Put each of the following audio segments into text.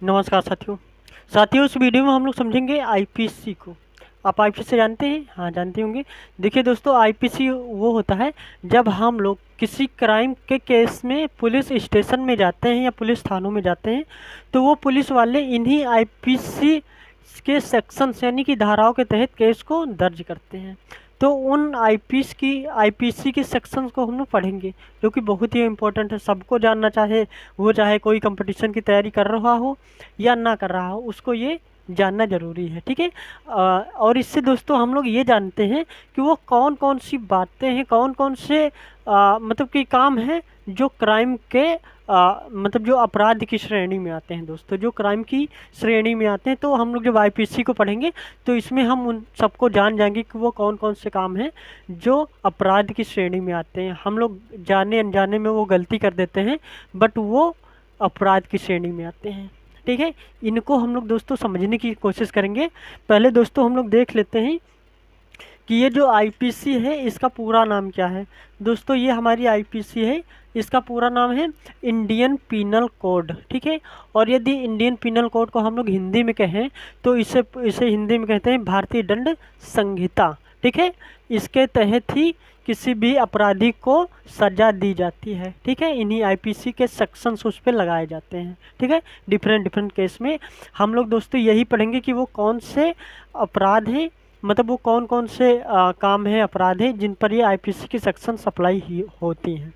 नमस्कार साथियों इस वीडियो में हम लोग समझेंगे आईपीसी को। आप आईपीसी जानते हैं? हाँ, जानते होंगे। देखिए दोस्तों, आईपीसी वो होता है जब हम लोग किसी क्राइम के केस में पुलिस स्टेशन में जाते हैं या पुलिस थानों में जाते हैं, तो वो पुलिस वाले इन्हीं आईपीसी के सेक्शंस यानी कि धाराओं के तहत केस को दर्ज करते हैं। तो उन आईपीसी की सेक्शंस को हम लोग पढ़ेंगे, जो कि बहुत ही इम्पोर्टेंट है। सबको जानना, चाहे कोई कंपटीशन की तैयारी कर रहा हो या ना कर रहा हो, उसको ये जानना ज़रूरी है। ठीक है। और इससे दोस्तों हम लोग ये जानते हैं कि वो कौन कौन सी बातें हैं, कौन कौन से मतलब कि काम हैं जो क्राइम के मतलब जो अपराध की श्रेणी में आते हैं। दोस्तों, जो क्राइम की श्रेणी में आते हैं, तो हम लोग जब आईपीसी को पढ़ेंगे तो इसमें हम उन सबको जान जाएंगे कि वो कौन कौन से काम हैं जो अपराध की श्रेणी में आते हैं। हम लोग जाने अनजाने में वो गलती कर देते हैं, बट वो अपराध की श्रेणी में आते हैं। ठीक है। इनको हम लोग दोस्तों समझने की कोशिश करेंगे। पहले दोस्तों हम लोग देख लेते हैं कि ये जो आईपीसी है इसका पूरा नाम क्या है। दोस्तों, ये हमारी आईपीसी है, इसका पूरा नाम है इंडियन पीनल कोड। ठीक है। और यदि इंडियन पीनल कोड को हम लोग हिंदी में कहें तो इसे हिंदी में कहते हैं भारतीय दंड संहिता। ठीक है। इसके तहत ही किसी भी अपराधी को सजा दी जाती है। ठीक है। इन्हीं आईपीसी के सेक्शंस उस पर लगाए जाते हैं। ठीक है। डिफरेंट केस में हम लोग दोस्तों यही पढ़ेंगे कि वो कौन से अपराध हैं, मतलब वो कौन कौन से काम है, अपराध है जिन पर ये आईपीसी की सेक्शन सप्लाई ही होती हैं।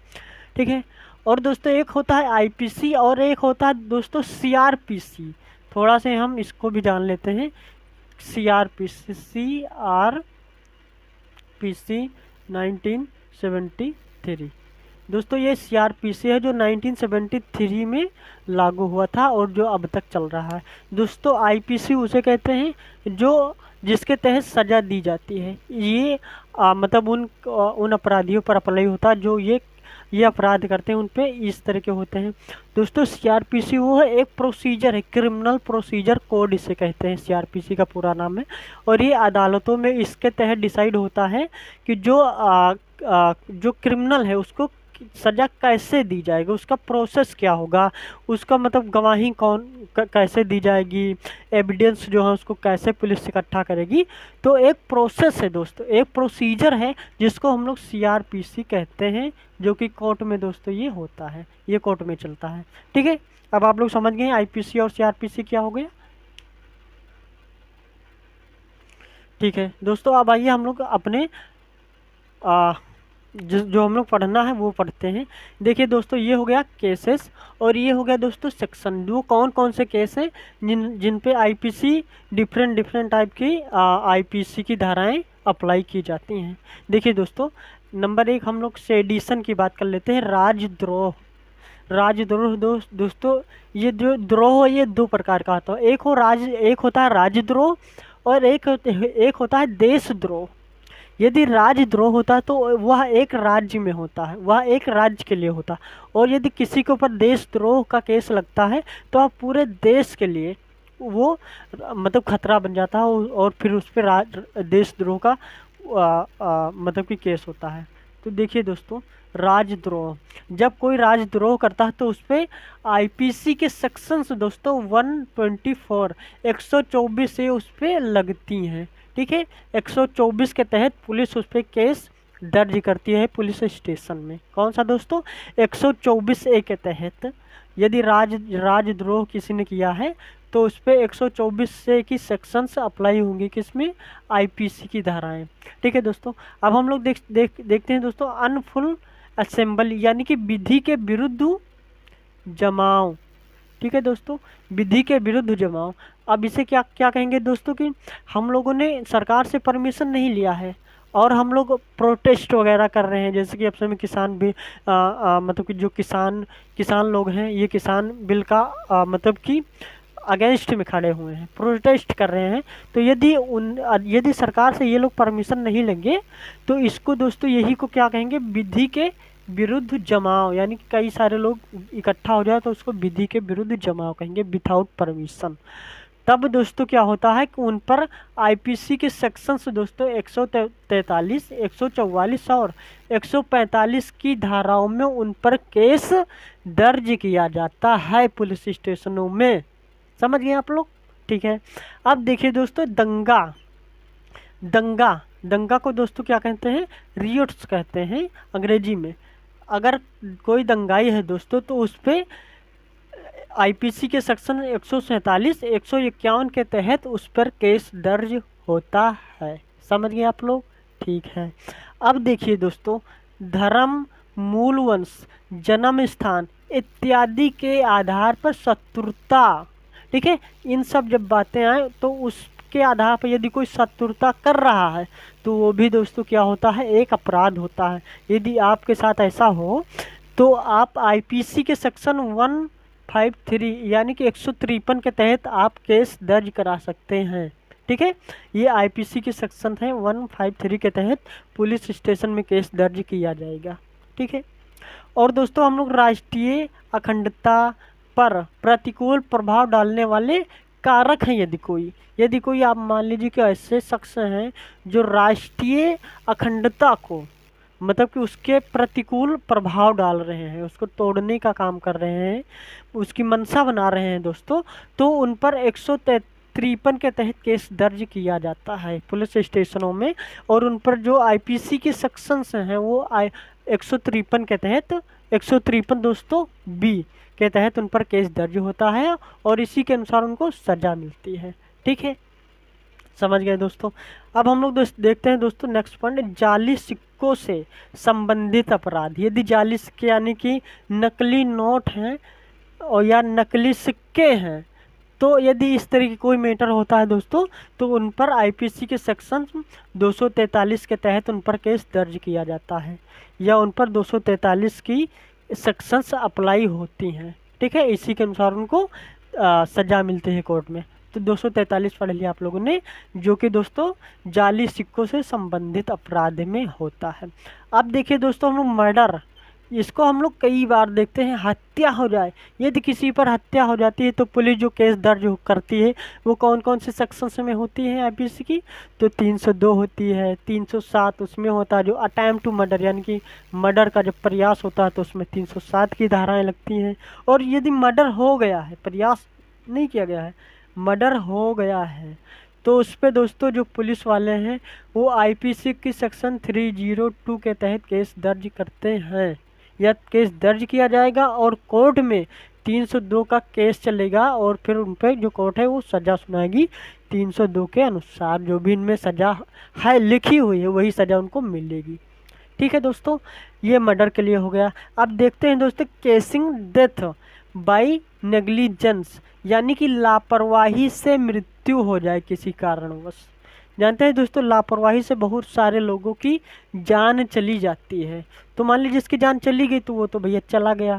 ठीक है। और दोस्तों एक होता है आईपीसी और एक होता है दोस्तों सीआरपीसी। थोड़ा से हम इसको भी जान लेते हैं। सीआरपीसी 1973। दोस्तों, ये सीआरपीसी है जो 1973 में लागू हुआ था और जो अब तक चल रहा है। दोस्तों, आईपीसी उसे कहते हैं जो जिसके तहत सज़ा दी जाती है। ये मतलब उन अपराधियों पर अप्लाई होता है जो ये अपराध करते हैं, उन पे इस तरह के होते हैं। दोस्तों, सीआरपीसी वो है, एक प्रोसीजर है, क्रिमिनल प्रोसीजर कोड इसे कहते हैं, सीआरपीसी का पूरा नाम है। और ये अदालतों में इसके तहत डिसाइड होता है कि जो क्रिमिनल है उसको सज़ा कैसे दी जाएगी, उसका प्रोसेस क्या होगा, उसका मतलब गवाही कैसे दी जाएगी, एविडेंस जो है उसको कैसे पुलिस इकट्ठा करेगी। तो एक प्रोसेस है दोस्तों, एक प्रोसीजर है जिसको हम लोग सीआरपीसी कहते हैं, जो कि कोर्ट में दोस्तों ये होता है, ये कोर्ट में चलता है। ठीक है। अब आप लोग समझ गए आईपीसी और सीआरपीसी क्या हो गया। ठीक है दोस्तों, अब आइए हम लोग अपने जो हम लोग पढ़ना है वो पढ़ते हैं। देखिए दोस्तों, ये हो गया केसेस और ये हो गया दोस्तों सेक्शन। जो कौन कौन से केस हैं जिन पे आईपीसी डिफरेंट टाइप की आईपीसी की धाराएं अप्लाई की जाती हैं। देखिए दोस्तों, नंबर 1 हम लोग सेडिशन की बात कर लेते हैं। राजद्रोह। दोस्तों, ये जो द्रोह ये दो प्रकार का होता है। एक होता है राजद्रोह और एक होता है देशद्रोह। यदि राजद्रोह होता है तो वह एक राज्य में होता है, वह एक राज्य के लिए होता है। और यदि किसी के ऊपर देशद्रोह का केस लगता है तो वह पूरे देश के लिए वो मतलब खतरा बन जाता है और फिर उस पर देशद्रोह का मतलब कि केस होता है। तो देखिए दोस्तों, राजद्रोह, जब कोई राजद्रोह करता है तो उस पर आईपीसी के सेक्शंस दोस्तों 124 124 से उस पर लगती हैं। ठीक है। 124 के तहत पुलिस उस पर केस दर्ज करती है पुलिस स्टेशन में। कौन सा दोस्तों? 124A के तहत यदि राजद्रोह किसी ने किया है तो उस पर 124 से की सेक्शंस अप्लाई होंगी, किसमें? आईपीसी की धाराएं। ठीक है दोस्तों, अब हम लोग देखते हैं दोस्तों अनफुल असेंबली यानी कि विधि के विरुद्ध जमाव। ठीक है दोस्तों, विधि के विरुद्ध जमाव। अब इसे क्या क्या कहेंगे दोस्तों कि हम लोगों ने सरकार से परमिशन नहीं लिया है और हम लोग प्रोटेस्ट वगैरह कर रहे हैं, जैसे कि अब समय किसान भी मतलब कि जो किसान लोग हैं, ये किसान बिल का मतलब कि अगेंस्ट में खड़े हुए हैं, प्रोटेस्ट कर रहे हैं। तो यदि सरकार से ये लोग परमिशन नहीं लेंगे तो इसको दोस्तों यही को क्या कहेंगे? विधि के विरुद्ध जमाव। यानी कि कई सारे लोग इकट्ठा हो जाए तो उसको विधि के विरुद्ध जमाव कहेंगे, विदाउट परमिशन। तब दोस्तों क्या होता है कि उन पर आईपीसी के सेक्शंस दोस्तों 143, 144 और 145 की धाराओं में उन पर केस दर्ज किया जाता है पुलिस स्टेशनों में। समझ गए आप लोग? ठीक है। अब देखिए दोस्तों, दंगा दंगा दंगा को दोस्तों क्या कहते हैं? रियोट्स कहते हैं अंग्रेजी में। अगर कोई दंगाई है दोस्तों तो उस पर आईपीसी के सेक्शन 147 151 के तहत उस पर केस दर्ज होता है। समझ गए आप लोग? ठीक है। अब देखिए दोस्तों, धर्म, मूल वंश, जन्म स्थान इत्यादि के आधार पर शत्रुता, ठीक है, इन सब जब बातें आए तो उसके आधार पर यदि कोई शत्रुता कर रहा है तो वो भी दोस्तों क्या होता है? एक अपराध होता है। यदि आपके साथ ऐसा हो तो आप आईपीसी के सेक्शन 153 यानी कि 153 के तहत आप केस दर्ज करा सकते हैं। ठीक है, ये आईपीसी के सेक्शन है 153 के तहत पुलिस स्टेशन में केस दर्ज किया जाएगा। ठीक है। और दोस्तों हम लोग राष्ट्रीय अखंडता पर प्रतिकूल प्रभाव डालने वाले कारक हैं, यदि कोई आप मान लीजिए कि ऐसे शख्स हैं जो राष्ट्रीय अखंडता को मतलब कि उसके प्रतिकूल प्रभाव डाल रहे हैं, उसको तोड़ने का काम कर रहे हैं, उसकी मंशा बना रहे हैं दोस्तों, तो उन पर 153 के तहत केस दर्ज किया जाता है पुलिस स्टेशनों में। और उन पर जो आईपीसी के सेक्शंस हैं वो 153 के तहत 153 दोस्तों बी के तहत उन पर केस दर्ज होता है और इसी के अनुसार उनको सजा मिलती है। ठीक है, समझ गए दोस्तों? अब हम लोग देखते हैं दोस्तों नेक्स्ट पॉइंट, जाली सिक्कों से संबंधित अपराध। यदि जाली सिक्के यानी कि नकली नोट हैं और या नकली सिक्के हैं, तो यदि इस तरह की कोई मैटर होता है दोस्तों तो उन पर आईपीसी के सेक्शन 243 के तहत उन पर केस दर्ज किया जाता है या उन पर 243 की सेक्शंस अप्लाई होती हैं। ठीक है, इसी के अनुसार उनको सजा मिलती है कोर्ट में। तो 243 पढ़ लिया आप लोगों ने, जो कि दोस्तों जाली सिक्कों से संबंधित अपराध में होता है। अब देखिए दोस्तों हम लोग मर्डर, इसको हम लोग कई बार देखते हैं। हत्या हो जाए, यदि किसी पर हत्या हो जाती है तो पुलिस जो केस दर्ज करती है वो कौन कौन से सेक्शंस में होती है आईपीसी की? तो 302 होती है, 307 उसमें होता है जो अटैम्प्ट टू मर्डर यानी कि मर्डर का जब प्रयास होता है तो उसमें 307 की धाराएं लगती हैं। और यदि मर्डर हो गया है, प्रयास नहीं किया गया है, मर्डर हो गया है, तो उस पर दोस्तों जो पुलिस वाले हैं वो आईपीसी की सेक्शन 302 के तहत केस दर्ज करते हैं या केस दर्ज किया जाएगा और कोर्ट में 302 का केस चलेगा और फिर उन पर जो कोर्ट है वो सज़ा सुनाएगी 302 के अनुसार। जो भी इनमें सज़ा है लिखी हुई है वही सज़ा उनको मिलेगी। ठीक है दोस्तों, ये मर्डर के लिए हो गया। अब देखते हैं दोस्तों केसिंग डेथ बाय नेग्लिजेंस, यानी कि लापरवाही से मृत्यु हो जाए किसी कारणवश। जानते हैं दोस्तों लापरवाही से बहुत सारे लोगों की जान चली जाती है। तो मान लीजिए जिसकी जान चली गई तो वो तो भैया चला गया,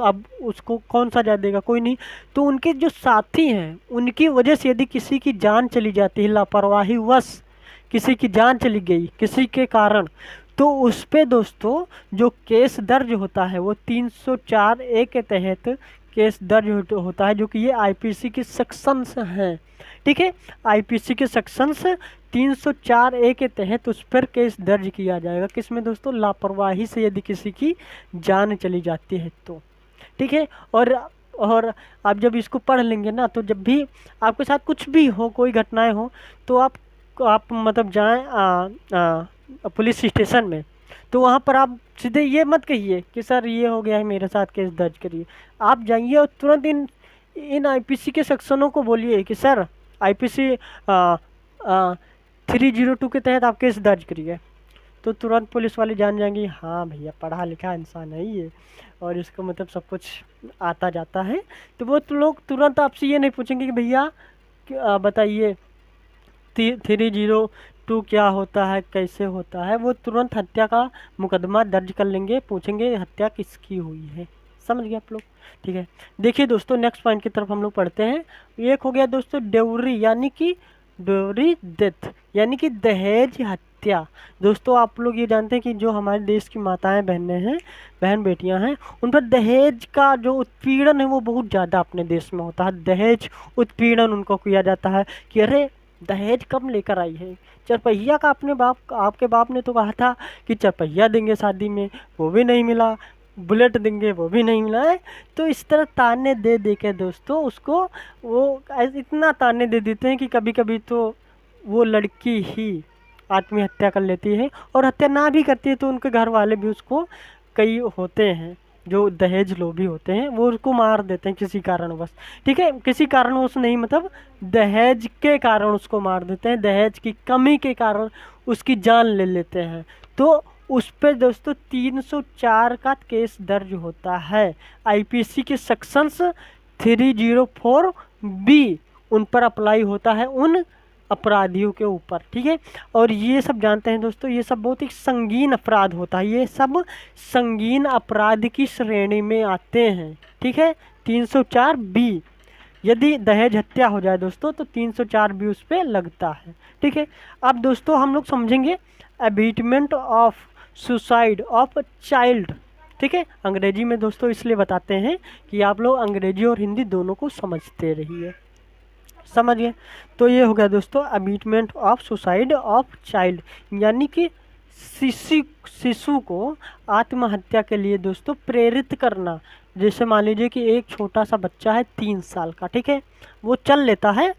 अब उसको कौन सजा देगा? कोई नहीं। तो उनके जो साथी हैं उनकी वजह से यदि किसी की जान चली जाती है, लापरवाही वश किसी की जान चली गई किसी के कारण, तो उस पे दोस्तों जो केस दर्ज होता है वो 304A के तहत केस दर्ज होता है, जो कि ये आईपीसी के सेक्शंस हैं। ठीक है, आईपीसी के सेक्शंस 304A के तहत उस पर केस दर्ज किया जाएगा। किसमें दोस्तों? लापरवाही से यदि किसी की जान चली जाती है तो। ठीक है, और आप जब इसको पढ़ लेंगे ना तो जब भी आपके साथ कुछ भी हो, कोई घटनाएं हो, तो आप मतलब जाएं पुलिस स्टेशन में, तो वहाँ पर आप सीधे ये मत कहिए कि सर ये हो गया है मेरे साथ, केस दर्ज करिए। आप जाइए और तुरंत इन आईपीसी के सेक्शनों को बोलिए कि सर आईपीसी 302 के तहत आप केस दर्ज करिए। तो तुरंत पुलिस वाले जान जाएंगे हाँ भैया पढ़ा लिखा इंसान है ये और इसको मतलब सब कुछ आता जाता है। तो वो लोग तुरंत आपसे ये नहीं पूछेंगे कि भैया बताइए 302 क्या होता है, कैसे होता है। वो तुरंत हत्या का मुकदमा दर्ज कर लेंगे, पूछेंगे हत्या किसकी हुई है। समझ गए आप लोग? ठीक है, देखिए दोस्तों नेक्स्ट पॉइंट की तरफ हम लोग पढ़ते हैं। एक हो गया दोस्तों डेवरी यानी कि डेवरी डेथ यानी कि दहेज हत्या। दोस्तों आप लोग ये जानते हैं कि जो हमारे देश की माताएं बहनें हैं, बहन बेटियां हैं, उन पर दहेज का जो उत्पीड़न है वो बहुत ज़्यादा अपने देश में होता है। दहेज उत्पीड़न उनको किया जाता है कि अरे दहेज कब लेकर आई है, चरपहिया का आपके बाप ने तो कहा था कि चरपहिया देंगे शादी में, वो भी नहीं मिला, बुलेट देंगे वो भी नहीं मिला है। तो इस तरह ताने दे दे के दोस्तों उसको वो इतना ताने दे देते हैं कि कभी कभी तो वो लड़की ही आत्महत्या कर लेती है, और हत्या ना भी करती है तो उनके घर वाले भी उसको, कई होते हैं जो दहेज लोभी होते हैं, वो उसको मार देते हैं किसी कारणवश। ठीक है, किसी कारणवश नहीं, मतलब दहेज के कारण उसको मार देते हैं, दहेज की कमी के कारण उसकी जान ले लेते हैं। तो उस पर दोस्तों 304 का केस दर्ज होता है। आईपीसी के सेक्शंस 304 बी उन पर अप्लाई होता है, उन अपराधियों के ऊपर। ठीक है, और ये सब जानते हैं दोस्तों, ये सब बहुत ही संगीन अपराध होता है, ये सब संगीन अपराध की श्रेणी में आते हैं। ठीक है, 304 बी, यदि दहेज हत्या हो जाए दोस्तों तो 304 बी उस पर लगता है। ठीक है, अब दोस्तों हम लोग समझेंगे अबीटमेंट ऑफ सुसाइड ऑफ चाइल्ड। ठीक है, अंग्रेजी में दोस्तों इसलिए बताते हैं कि आप लोग अंग्रेजी और हिंदी दोनों को समझते रहिए। समझिए, तो ये हो गया दोस्तों अबीटमेंट ऑफ सुसाइड ऑफ चाइल्ड, यानी कि शिशु को आत्महत्या के लिए दोस्तों प्रेरित करना। जैसे मान लीजिए कि एक छोटा सा बच्चा है 3 साल का, ठीक है, वो चल लेता है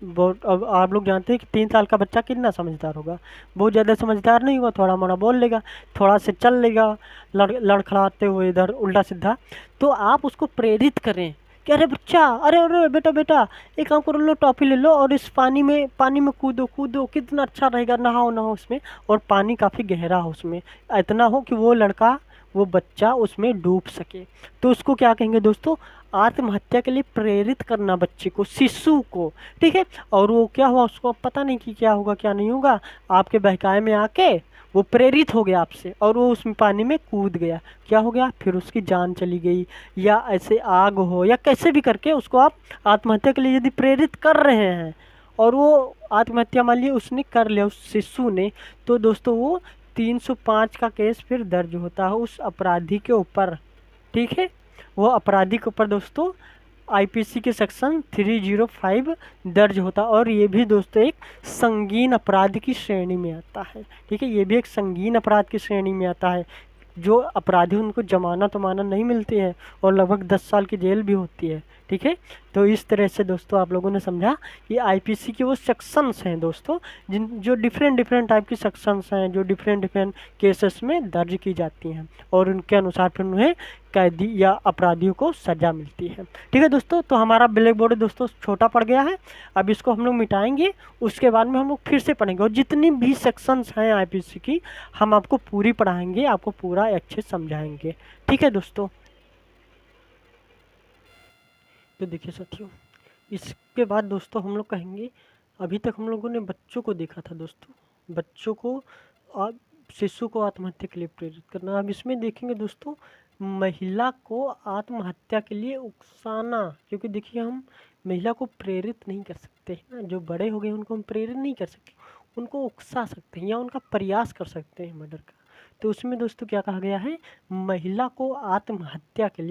बहुत। अब आप लोग जानते हैं कि 3 साल का बच्चा कितना समझदार होगा, बहुत ज़्यादा समझदार नहीं होगा, थोड़ा मोड़ा बोल लेगा, थोड़ा से चल लेगा लड़खड़ाते हुए इधर उल्टा सीधा। तो आप उसको प्रेरित करें कि अरे बच्चा, अरे अरे बेटा बेटा, एक काम करो, लो टॉफ़ी ले लो और इस पानी में कूदो कूदो, कितना अच्छा रहेगा, नहाओ नहाओ उसमें, और पानी काफ़ी गहरा हो उसमें, इतना हो कि वो लड़का, वो बच्चा उसमें डूब सके। तो उसको क्या कहेंगे दोस्तों, आत्महत्या के लिए प्रेरित करना बच्चे को, शिशु को। ठीक है, और वो क्या हुआ, उसको पता नहीं कि क्या होगा क्या नहीं होगा, आपके बहकावे में आके वो प्रेरित हो गया आपसे और वो उसमें पानी में कूद गया, क्या हो गया, फिर उसकी जान चली गई, या ऐसे आग हो, या कैसे भी करके उसको आप आत्महत्या के लिए यदि प्रेरित कर रहे हैं और वो आत्महत्या मान लीजिए उसने कर लिया उस शिशु ने, तो दोस्तों वो 305 का केस फिर दर्ज होता है उस अपराधी के ऊपर। ठीक है, वो अपराधी के ऊपर दोस्तों आईपीसी के सेक्शन 305 दर्ज होता है, और ये भी दोस्तों एक संगीन अपराध की श्रेणी में आता है। ठीक है, ये भी एक संगीन अपराध की श्रेणी में आता है। जो अपराधी उनको जमानत वमानत नहीं मिलती है और लगभग 10 साल की जेल भी होती है। ठीक है, तो इस तरह से दोस्तों आप लोगों ने समझा कि आईपीसी के वो सेक्शंस हैं दोस्तों, जिन जो डिफरेंट टाइप की सेक्शंस हैं, जो डिफरेंट केसेस में दर्ज की जाती हैं, और उनके अनुसार फिर उन्हें कैदी या अपराधियों को सज़ा मिलती है। ठीक है दोस्तों, तो हमारा ब्लैक बोर्ड दोस्तों छोटा पड़ गया है, अब इसको हम लोग मिटाएंगे, उसके बाद में हम लोग फिर से पढ़ेंगे, और जितनी भी सेक्शंस हैं आईपीसी की हम आपको पूरी पढ़ाएंगे, आपको पूरा अच्छे समझाएंगे। ठीक है दोस्तों, तो देखिए साथियों, इसके बाद दोस्तों हम लोग कहेंगे, अभी तक हम लोगों ने बच्चों को देखा था दोस्तों, बच्चों को शिशु को आत्महत्या के लिए प्रेरित करना। अब इसमें देखेंगे दोस्तों महिला को आत्महत्या के लिए उकसाना, क्योंकि देखिए हम महिला को प्रेरित नहीं कर सकते हैं ना, जो बड़े हो गए उनको हम प्रेरित नहीं कर सकते, उनको उकसा सकते हैं या उनका प्रयास कर सकते हैं मर्डर का। तो उसमें दोस्तों क्या कहा गया है, महिला को आत्महत्या के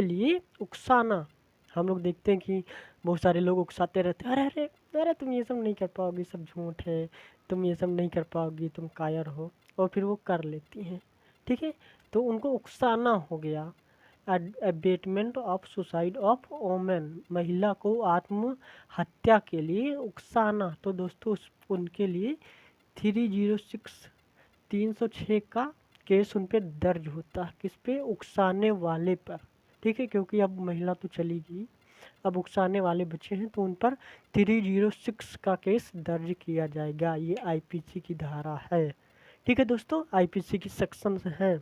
लिए उकसाना। हम लोग देखते हैं कि बहुत सारे लोग उकसाते रहते हैं, अरे अरे अरे तुम ये सब नहीं कर पाओगी, सब झूठ है, तुम ये सब नहीं कर पाओगी, तुम कायर हो, और फिर वो कर लेती हैं। ठीक है, तो उनको उकसाना हो गया। Abetment of suicide of women, महिला को आत्महत्या के लिए उकसाना। तो दोस्तों उनके लिए 306 का केस उन पर दर्ज होता है, किस पे, उकसाने वाले पर। ठीक है, क्योंकि अब महिला तो चली गई, अब उकसाने वाले बच्चे हैं, तो उन पर 306 का केस दर्ज किया जाएगा। ये आईपीसी की धारा है। ठीक है दोस्तों, आईपीसी की सेक्शंस हैं।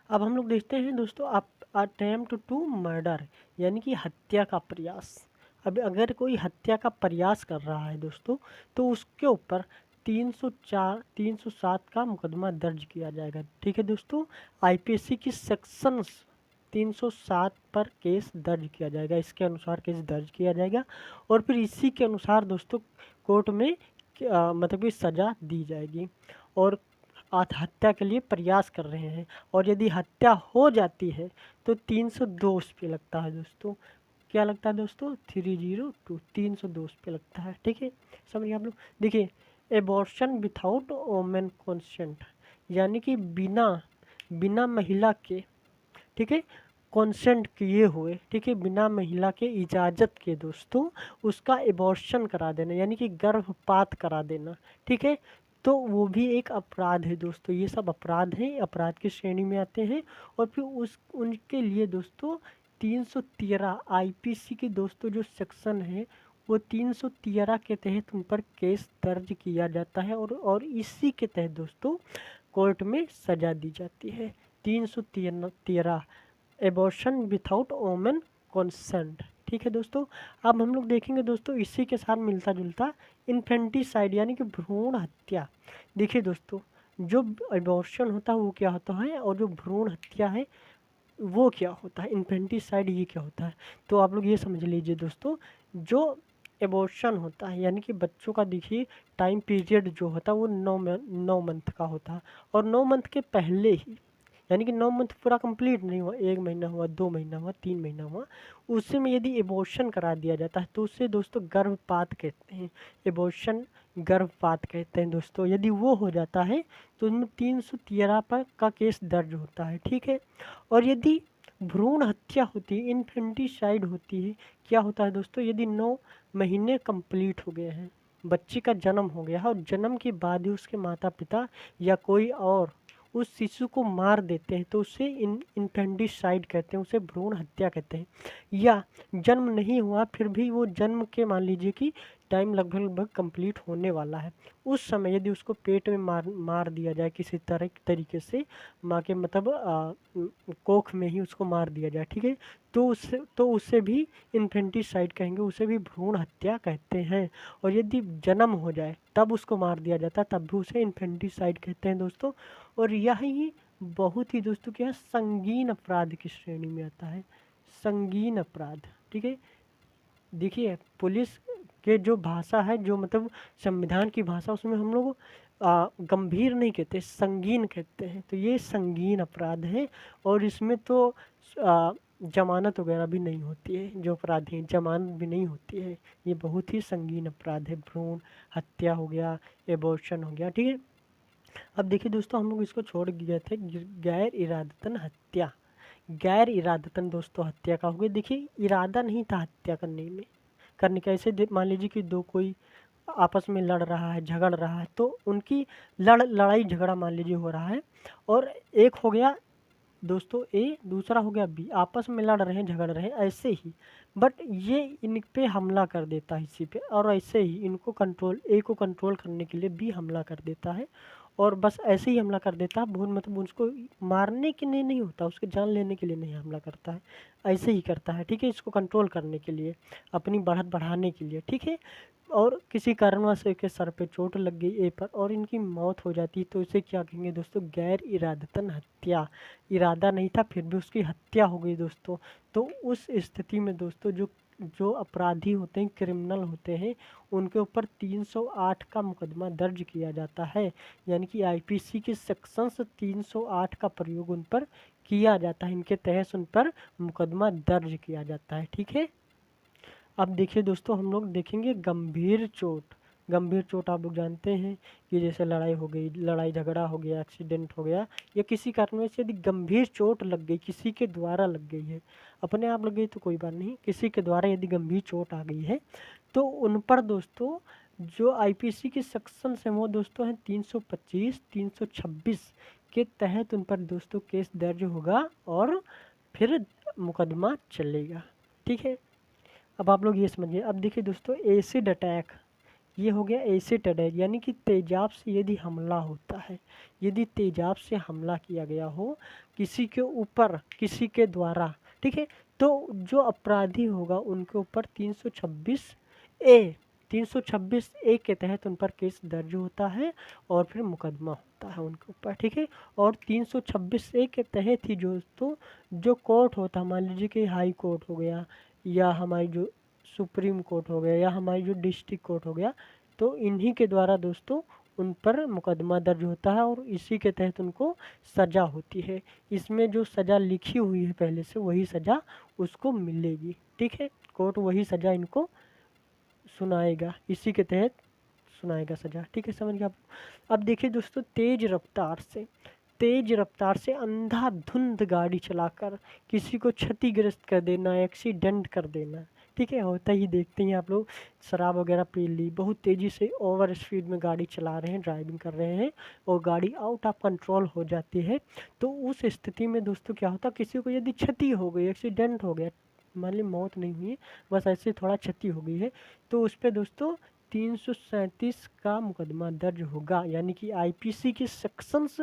अब हम लोग देखते हैं दोस्तों अटेम्प्ट टू मर्डर, यानी कि हत्या का प्रयास। अब अगर कोई हत्या का प्रयास कर रहा है दोस्तों, तो उसके ऊपर 307 का मुकदमा दर्ज किया जाएगा। ठीक है दोस्तों, आईपीसी की सेक्शंस 307 पर केस दर्ज किया जाएगा, इसके अनुसार केस दर्ज किया जाएगा, और फिर इसी के अनुसार दोस्तों कोर्ट में मतलब कि सज़ा दी जाएगी। और आत्महत्या के लिए प्रयास कर रहे हैं, और यदि हत्या हो जाती है तो 302 उस पे लगता है दोस्तों। क्या लगता है दोस्तों, 302 302 उस पे लगता है। ठीक है, समझिए आप लोग। देखिए, एबॉर्शन विथाउट वोमेन कंसेंट, यानी कि बिना बिना महिला के, ठीक है, कॉन्सेंट किए हुए, ठीक है, बिना महिला के इजाज़त के दोस्तों उसका एबॉर्शन करा देना, यानी कि गर्भपात करा देना, ठीक है, तो वो भी एक अपराध है दोस्तों। ये सब अपराध हैं, अपराध की श्रेणी में आते हैं। और फिर उनके लिए दोस्तों 313 आईपीसी के दोस्तों जो सेक्शन है वो 313 के तहत उन पर केस दर्ज किया जाता है, और इसी के तहत दोस्तों कोर्ट में सजा दी जाती है। 313 एबॉर्शन विथआउट वोमेन कंसेंट, ठीक है दोस्तों। अब हम लोग देखेंगे दोस्तों इसी के साथ मिलता जुलता इन्फेंटिसाइड यानी कि भ्रूण हत्या। देखिए दोस्तों, जो एबॉर्शन होता है वो क्या होता है, और जो भ्रूण हत्या है वो क्या होता है, इन्फेंटिसाइड ये क्या होता है। तो आप लोग ये समझ लीजिए दोस्तों, जो एबॉर्शन होता है यानी कि बच्चों का देखिए टाइम पीरियड जो होता है वो 9 मंथ का होता है, और 9 मंथ के पहले ही, यानी कि 9 मंथ पूरा कंप्लीट नहीं हुआ, 1 महीना हुआ, 2 महीना हुआ, 3 महीना हुआ, उससे में यदि एबॉर्शन करा दिया जाता है तो उससे दोस्तों गर्भपात कहते हैं। एबॉर्शन गर्भपात कहते हैं दोस्तों। यदि वो हो जाता है तो उनमें 313 पर का केस दर्ज होता है, ठीक है। और यदि भ्रूण हत्या होती है, इन्फेंटिसाइड होती है, क्या होता है दोस्तों, यदि 9 महीने कंप्लीट हो गए हैं, बच्चे का जन्म हो गया है, और जन्म के बाद ही उसके माता पिता या कोई और उस शिशु को मार देते हैं तो उसे इन्फेंटिसाइड कहते हैं, उसे भ्रूण हत्या कहते हैं। या जन्म नहीं हुआ फिर भी वो जन्म के मान लीजिए कि टाइम लगभग लगभग कंप्लीट होने वाला है, उस समय यदि उसको पेट में मार दिया जाए किसी तरीके से, माँ के मतलब कोख में ही उसको मार दिया जाए, ठीक है, तो उसे भी इन्फेंटिसाइड कहेंगे, उसे भी भ्रूण हत्या कहते हैं। और यदि जन्म हो जाए तब उसको मार दिया जाता है तब भी उसे इन्फेंटिसाइड कहते हैं दोस्तों। और यही बहुत ही दोस्तों क्या संगीन अपराध की श्रेणी में आता है, संगीन अपराध, ठीक है। देखिए पुलिस के जो भाषा है, जो मतलब संविधान की भाषा, उसमें हम लोग गंभीर नहीं कहते, संगीन कहते हैं। तो ये संगीन अपराध है, और इसमें तो जमानत वगैरह भी नहीं होती है, जो अपराधी हैं जमानत भी नहीं होती है। ये बहुत ही संगीन अपराध है, भ्रूण हत्या हो गया, एबॉर्शन हो गया, ठीक है। अब देखिए दोस्तों, हम लोग इसको छोड़ गए थे गैर इरादतन हत्या। गैर इरादतन दोस्तों हत्या का हो गया, देखिए इरादा नहीं था हत्या करने का। ऐसे मान लीजिए कि दो कोई आपस में लड़ रहा है, झगड़ रहा है, तो उनकी लड़ाई झगड़ा मान लीजिए हो रहा है, और एक हो गया दोस्तों ए, दूसरा हो गया बी, आपस में लड़ रहे हैं, झगड़ रहे हैं ऐसे ही, बट ये इन पे हमला कर देता है इसी पे, और ऐसे ही इनको कंट्रोल, ए को कंट्रोल करने के लिए बी हमला कर देता है, और बस ऐसे ही हमला कर देता है, बहुत मतलब उसको मारने के लिए नहीं होता, उसके जान लेने के लिए नहीं हमला करता है, ऐसे ही करता है, ठीक है, इसको कंट्रोल करने के लिए, अपनी बढ़त बढ़ाने के लिए, ठीक है। और किसी कारणवश के सर पे चोट लग गई ए पर और इनकी मौत हो जाती, तो इसे क्या कहेंगे दोस्तों, गैर इरादतन हत्या। इरादा नहीं था फिर भी उसकी हत्या हो गई दोस्तों। तो उस स्थिति में दोस्तों जो जो अपराधी होते हैं, क्रिमिनल होते हैं, उनके ऊपर 308 का मुकदमा दर्ज किया जाता है, यानी कि आईपीसी के सेक्शंस 308 का प्रयोग उन पर किया जाता है, इनके तहत उन पर मुकदमा दर्ज किया जाता है, ठीक है। अब देखिए दोस्तों, हम लोग देखेंगे गंभीर चोट। गंभीर चोट आप लोग जानते हैं कि जैसे लड़ाई हो गई, लड़ाई झगड़ा हो गया, एक्सीडेंट हो गया, या किसी कारण से यदि गंभीर चोट लग गई, किसी के द्वारा लग गई है, अपने आप लग गई तो कोई बात नहीं, किसी के द्वारा यदि गंभीर चोट आ गई है तो उन पर दोस्तों जो आईपीसी के सेक्शन है वो दोस्तों हैं 325, 326 के तहत उन पर दोस्तों केस दर्ज होगा और फिर मुकदमा चलेगा, ठीक है। अब आप लोग ये समझिए। अब देखिए दोस्तों, एसिड अटैक, ये हो गया एसिड अटैक, यानी कि तेजाब से यदि हमला होता है, यदि तेजाब से हमला किया गया हो किसी के ऊपर, किसी के द्वारा, ठीक है, तो जो अपराधी होगा उनके ऊपर 326 ए के तहत उन पर केस दर्ज होता है और फिर मुकदमा होता है उनके ऊपर, ठीक है। और 326 ए के तहत ही दोस्तों जो कोर्ट होता है, मान लीजिए कि हाई कोर्ट हो गया, या हमारी जो सुप्रीम कोर्ट हो गया, या हमारी जो डिस्ट्रिक्ट कोर्ट हो गया, तो इन्हीं के द्वारा दोस्तों उन पर मुकदमा दर्ज होता है और इसी के तहत उनको सज़ा होती है। इसमें जो सज़ा लिखी हुई है पहले से वही सज़ा उसको मिलेगी, ठीक है। कोर्ट वही सज़ा इनको सुनाएगा, इसी के तहत सुनाएगा सज़ा, ठीक है, समझ गया आप। अब देखिए दोस्तों, तेज़ रफ्तार से तेज रफ्तार से अंधाधुंध गाड़ी चलाकर किसी को क्षतिग्रस्त कर देना, एक्सीडेंट कर देना। ठीक है, होता ही देखते हैं आप लोग, शराब वगैरह पी ली, बहुत तेज़ी से ओवर स्पीड में गाड़ी चला रहे हैं, ड्राइविंग कर रहे हैं और गाड़ी आउट ऑफ कंट्रोल हो जाती है। तो उस स्थिति में दोस्तों क्या होता, किसी को यदि क्षति हो गई, एक्सीडेंट हो गया, मान ली मौत नहीं हुई है, बस ऐसे थोड़ा क्षति हो गई है, तो उस पर दोस्तों 337 का मुकदमा दर्ज होगा। यानी कि आईपीसी की सेक्शंस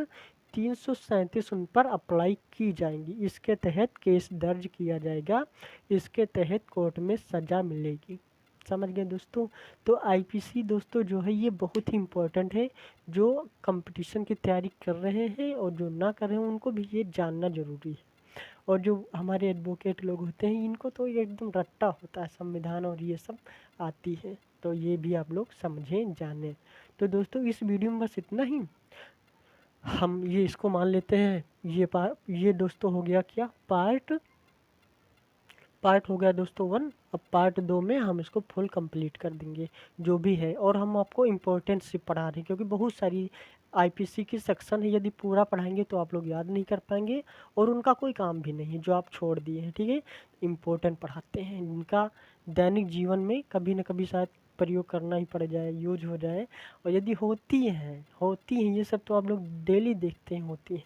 337 उन पर अप्लाई की जाएंगी। इसके तहत केस दर्ज किया जाएगा, इसके तहत कोर्ट में सज़ा मिलेगी। समझ गए दोस्तों। तो आईपीसी दोस्तों जो है ये बहुत ही इम्पोर्टेंट है, जो कंपटीशन की तैयारी कर रहे हैं और जो ना कर रहे हैं उनको भी ये जानना ज़रूरी है। और जो हमारे एडवोकेट लोग होते हैं इनको तो ये एकदम रट्टा होता है, संविधान और ये सब आती है, तो ये भी आप लोग समझें जानें। तो दोस्तों इस वीडियो में बस इतना ही, हम ये इसको मान लेते हैं, ये दोस्तों हो गया क्या, पार्ट हो गया दोस्तों 1। अब पार्ट 2 में हम इसको फुल कंप्लीट कर देंगे जो भी है, और हम आपको इम्पोर्टेंस से पढ़ा रहे हैं क्योंकि बहुत सारी आईपीसी की सेक्शन है, यदि पूरा पढ़ाएंगे तो आप लोग याद नहीं कर पाएंगे और उनका कोई काम भी नहीं जो आप छोड़ दिए हैं। ठीक है, इम्पोर्टेंट पढ़ाते हैं, इनका दैनिक जीवन में कभी न कभी शायद प्रयोग करना ही पड़ जाए, यूज हो जाए, और यदि होती हैं ये सब तो आप लोग डेली देखते हैं होती हैं,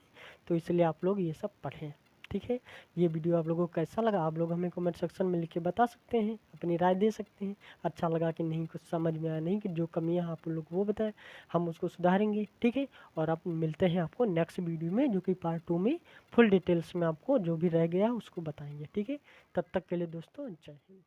तो इसलिए आप लोग ये सब पढ़ें। ठीक है, ये वीडियो आप लोगों को कैसा लगा आप लोग हमें कमेंट सेक्शन में लिख के बता सकते हैं, अपनी राय दे सकते हैं। अच्छा लगा कि नहीं, कुछ समझ में आया नहीं, कि जो कमियां आप लोग वो बताएं, हम उसको सुधारेंगे। ठीक है, और आप मिलते हैं आपको नेक्स्ट वीडियो में, जो कि पार्ट 2 में फुल डिटेल्स में आपको जो भी रह गया उसको बताएंगे। ठीक है, तब तक के लिए दोस्तों जय हिंद।